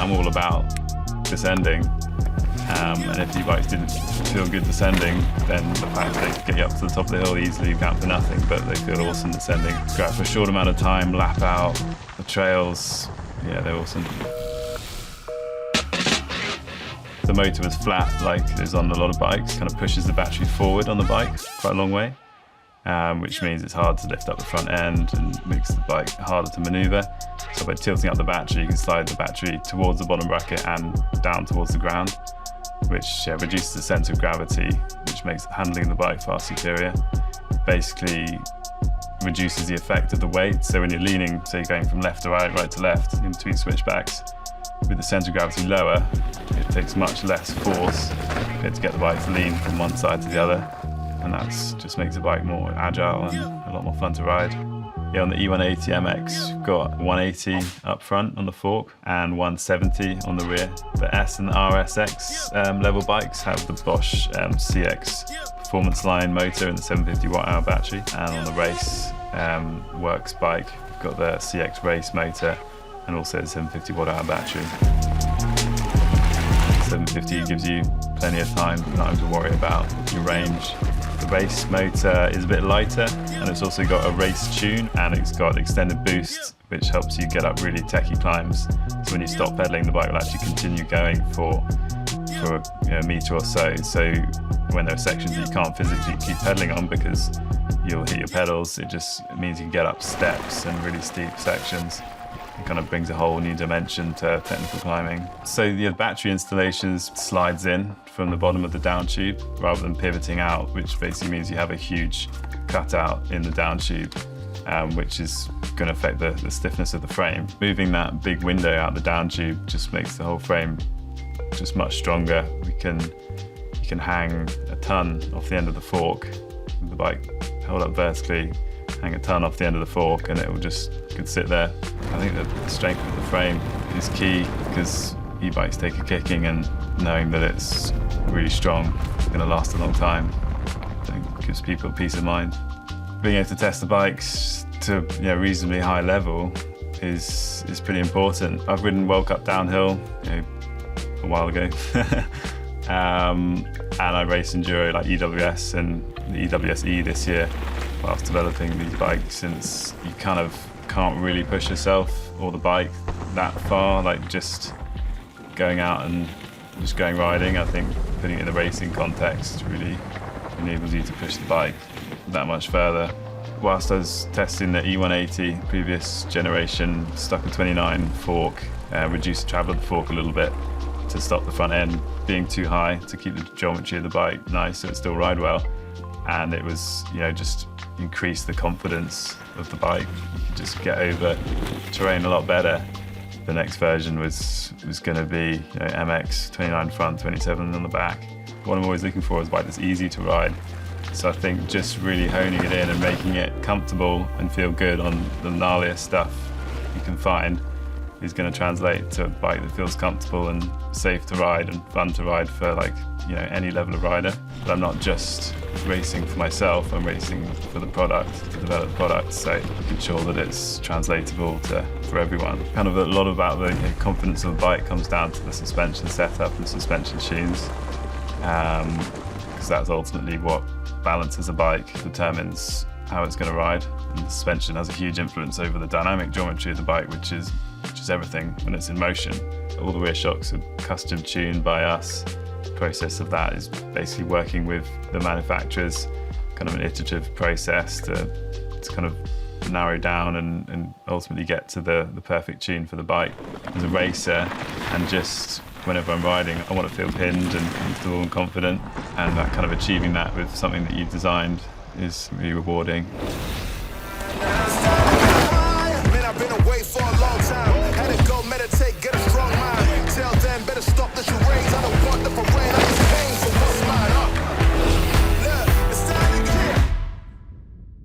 I'm all about descending. And if e-bikes didn't feel good descending, then the fact that they could get you up to the top of the hill easily count for nothing, but they feel awesome descending. Go out for a short amount of time, lap out the trails. Yeah, they're awesome. The motor was flat, like it is on a lot of bikes, kind of pushes the battery forward on the bike quite a long way, which means it's hard to lift up the front end and makes the bike harder to maneuver. So by tilting up the battery, you can slide the battery towards the bottom bracket and down towards the ground, which reduces the center of gravity, which makes handling the bike far superior. Basically reduces the effect of the weight. So when you're leaning, so you're going from left to right, right to left, in between switchbacks, with the center of gravity lower, it takes much less force to get the bike to lean from one side to the other. And that just makes the bike more agile and a lot more fun to ride. Yeah, on the E-180 MX, we've got 180 up front on the fork and 170 on the rear. The S and the RSX level bikes have the Bosch CX performance line motor and the 750 watt-hour battery. And on the race works bike, we've got the CX race motor and also the 750 watt-hour battery. 750 gives you plenty of time, not having to worry about your range. The race motor is a bit lighter and it's also got a race tune and it's got extended boost, which helps you get up really techie climbs. So when you stop pedaling, the bike will actually continue going for a meter or so. So when there are sections that you can't physically keep pedaling on because you'll hit your pedals, it means you can get up steps and really steep sections. It kind of brings a whole new dimension to technical climbing. So the battery installation slides in from the bottom of the down tube rather than pivoting out, which basically means you have a huge cutout in the down tube, which is going to affect the stiffness of the frame. Moving that big window out the down tube just makes the whole frame just much stronger. You can hang a ton off the end of the fork, with the bike held up vertically, hang a ton off the end of the fork and it will just could sit there. I think that the strength of the frame is key because e-bikes take a kicking and knowing that it's really strong, it's going to last a long time. I think gives people peace of mind. Being able to test the bikes to reasonably high level is pretty important. I've ridden World Cup downhill a while ago and I race enduro like EWS and the EWS-E this year whilst developing these bikes, since you kind of can't really push yourself or the bike that far, like just going out and just going riding. I think putting it in the racing context really enables you to push the bike that much further. Whilst I was testing the E-180 previous generation, stuck a 29 fork, reduced the travel of the fork a little bit to stop the front end being too high, to keep the geometry of the bike nice so it still ride well. And it was, just increase the confidence of the bike. You could just get over terrain a lot better. The next version was going to be MX, 29 front, 27 on the back. What I'm always looking for is a bike that's easy to ride. So I think just really honing it in and making it comfortable and feel good on the gnarliest stuff you can find is going to translate to a bike that feels comfortable and safe to ride and fun to ride for any level of rider. But I'm not just racing for myself, I'm racing for the product, to develop the product, so making sure that it's translatable for everyone. Kind of a lot about the confidence of the bike comes down to the suspension setup and suspension tunes, because that's ultimately what balances a bike, determines how it's going to ride. And the suspension has a huge influence over the dynamic geometry of the bike, which is everything when it's in motion. All the rear shocks are custom tuned by us. The process of that is basically working with the manufacturers, kind of an iterative process to kind of narrow down and ultimately get to the perfect tune for the bike. As a racer, and just whenever I'm riding, I want to feel pinned and comfortable and confident, and that kind of achieving that with something that you've designed is really rewarding.